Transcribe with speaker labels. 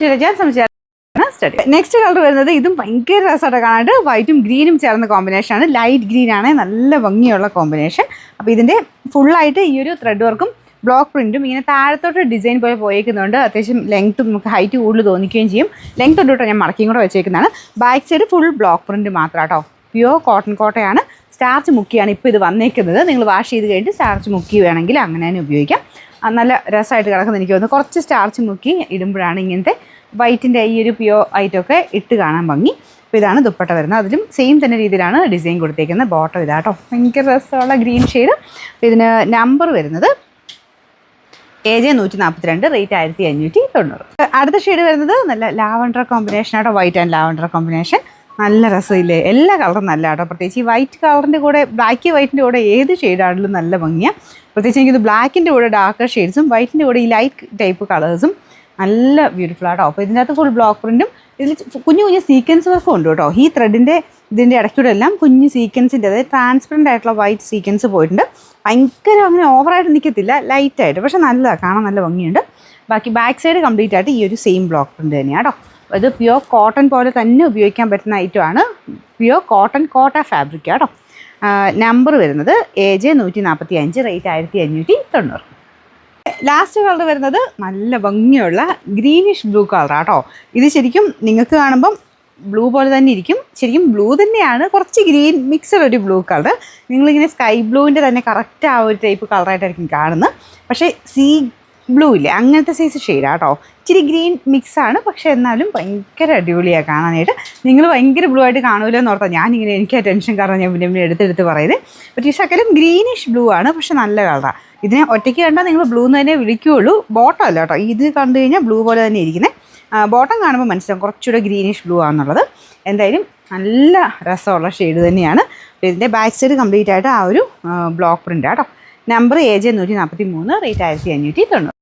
Speaker 1: ഞാൻ സംശയം next colour വരുന്നത് ഇതും ഭയങ്കര രസമായിട്ട് കാണാണ്ട് വൈറ്റും ഗ്രീനും ചേർന്ന കോമ്പിനേഷനാണ്. ലൈറ്റ് ഗ്രീൻ ആണ്, നല്ല ഭംഗിയുള്ള കോമ്പിനേഷൻ. അപ്പോൾ ഇതിൻ്റെ ഫുള്ളായിട്ട് ഈ ഒരു ത്രെഡ് വർക്കും ബ്ലോക്ക് പ്രിൻറ്റും ഇങ്ങനെ താഴത്തോട്ട് ഡിസൈൻ പോലെ പോയേക്കുന്നുണ്ട്. അത്യാവശ്യം ലെങ്ത്തും നമുക്ക് ഹൈറ്റ് കൂടുതൽ തോന്നിക്കുകയും ചെയ്യും. ലെങ്ത് തൊട്ട് ഞാൻ മടക്കിയും കൂടെ വെച്ചേക്കുന്നതാണ്. Back side full block print മാത്രം കേട്ടോ. പ്യുവർ കോട്ടൺ കോട്ടയാണ്. സ്റ്റാർച്ച് മുക്കിയാണ് ഇപ്പോൾ ഇത് വന്നേക്കുന്നത്. നിങ്ങൾ വാഷ് ചെയ്ത് കഴിഞ്ഞിട്ട് സ്റ്റാർച്ച് മുക്കി വേണമെങ്കിൽ അങ്ങനെ തന്നെ ഉപയോഗിക്കാം. നല്ല രസമായിട്ട് കിടക്കുന്ന എനിക്ക് തോന്നുന്നു. കുറച്ച് സ്റ്റാർച്ച് മുക്കി ഇടുമ്പോഴാണ് ഇങ്ങനത്തെ വൈറ്റിൻ്റെ ഈ ഒരു പ്യുവർ ഐറ്റമൊക്കെ ഇട്ട് കാണാൻ ഭംഗി. അപ്പോൾ ഇതാണ് ദുപ്പട്ട വരുന്നത്. അതിലും സെയിം തന്നെ രീതിയിലാണ് ഡിസൈൻ കൊടുത്തേക്കുന്നത്. ബോട്ടം ഇതാട്ടോ, ഭയങ്കര രസമുള്ള ഗ്രീൻ ഷെയ്ഡ്. അപ്പോൾ ഇതിന് നമ്പർ വരുന്നത് AJ 142, റേറ്റ് 1590. അടുത്ത ഷെയ്ഡ് വരുന്നത് നല്ല ലാവൻഡർ കോമ്പിനേഷൻ ആട്ടോ. വൈറ്റ് ആൻഡ് ലാവൻഡർ കോമ്പിനേഷൻ നല്ല രസമില്ലേ? എല്ലാ കളറും നല്ല കേട്ടോ. പ്രത്യേകിച്ച് ഈ വൈറ്റ് കളറിൻ്റെ കൂടെ ബ്ലാക്ക് വൈറ്റിൻ്റെ കൂടെ ഏത് ഷെയ്ഡാണെങ്കിലും നല്ല ഭംഗിയാണ്. പ്രത്യേകിച്ച് എനിക്കിത് ബ്ലാക്കിൻ്റെ കൂടെ ഡാർക്കർ ഷെയ്ഡ്സും വൈറ്റിൻ്റെ കൂടെ ഈ ലൈറ്റ് ടൈപ്പ് കളേഴ്സും നല്ല ബ്യൂട്ടിഫുൾ ആട്ടോ. അപ്പോൾ ഇതിൻ്റെ അകത്ത് ഫുൾ ബ്ലോക്ക് പ്രിൻറ്റും ഇതിൽ കുഞ്ഞു കുഞ്ഞു സീക്വൻസ് വർക്കും ഉണ്ട് കേട്ടോ. ഈ ത്രെഡിൻ്റെ ഇതിൻ്റെ ഇടയ്ക്കൂടെ എല്ലാം കുഞ്ഞു സീക്വൻസിൻ്റെ, അതായത് ട്രാൻസ്പെറൻ്റ് ആയിട്ടുള്ള വൈറ്റ് സീക്വൻസ് പോയിട്ടുണ്ട്. ഭയങ്കര അങ്ങനെ ഓവറായിട്ട് നിൽക്കത്തില്ല, ലൈറ്റായിട്ട്, പക്ഷേ നല്ലതാണ്, കാണാൻ നല്ല ഭംഗിയുണ്ട്. ബാക്കി ബാക്ക് സൈഡ് കംപ്ലീറ്റ് ആയിട്ട് ഈ ഒരു സെയിം ബ്ലോക്ക് പ്രിൻറ്റ് തന്നെയാണ് കേട്ടോ. ഇത് പ്യുവർ കോട്ടൺ പോലെ തന്നെ ഉപയോഗിക്കാൻ പറ്റുന്ന ഐറ്റമാണ്. പ്യുവർ കോട്ടൺ കോട്ട ഫാബ്രിക് കേട്ടോ. നമ്പർ വരുന്നത് AJ 145, റേറ്റ് 1590. ലാസ്റ്റ് കളർ വരുന്നത് നല്ല ഭംഗിയുള്ള ഗ്രീനിഷ് ബ്ലൂ കളറാട്ടോ. ഇത് ശരിക്കും നിങ്ങൾക്ക് കാണുമ്പം ബ്ലൂ പോലെ തന്നെ ഇരിക്കും. ശരിക്കും ബ്ലൂ തന്നെയാണ്, കുറച്ച് ഗ്രീൻ മിക്സഡ് ഒരു ബ്ലൂ കളർ. നിങ്ങളിങ്ങനെ സ്കൈ ബ്ലൂവിൻ്റെ തന്നെ കറക്റ്റ് ആ ഒരു ടൈപ്പ് കളറായിട്ടായിരിക്കും കാണുന്നത്. പക്ഷേ സീ ബ്ലൂ ഇല്ലേ, അങ്ങനത്തെ സൈസ് ഷെയ്ഡാട്ടോ. ഇച്ചിരി ഗ്രീൻ മിക്സാണ്, പക്ഷേ എന്നാലും ഭയങ്കര അടിപൊളിയാണ് കാണാനായിട്ട്. നിങ്ങൾ ഭയങ്കര ബ്ലൂ ആയിട്ട് കാണുമല്ലോ എന്ന് ഓർത്താൽ ഞാനിങ്ങനെ, എനിക്ക് ആ ടെൻഷൻ കാരണം ഞാൻ പിന്നെ എടുത്തെടുത്ത് പറയുന്നത്. പക്ഷേ ഈ ശകലം ഗ്രീനിഷ് ബ്ലൂ ആണ്, പക്ഷെ നല്ല കളറാണ്. ഇതിനെ ഒറ്റയ്ക്ക് കണ്ടാൽ നിങ്ങൾ ബ്ലൂ എന്ന് തന്നെ വിളിക്കുകയുള്ളൂ. ബോട്ടം അല്ല കേട്ടോ, ഇത് കണ്ടു കഴിഞ്ഞാൽ ബ്ലൂ പോലെ തന്നെ ഇരിക്കുന്നത്. ബോട്ടം കാണുമ്പോൾ മനസ്സിലാവും കുറച്ചുകൂടെ ഗ്രീനിഷ് ബ്ലൂ ആണെന്നുള്ളത്. എന്തായാലും നല്ല രസമുള്ള ഷെയ്ഡ് തന്നെയാണ്. ഇതിൻ്റെ ബാക്ക് സൈഡ് കംപ്ലീറ്റ് ആയിട്ട് ആ ഒരു ബ്ലോക്ക് പ്രിൻ്റ് കേട്ടോ. Number AJ 143, rate 1590.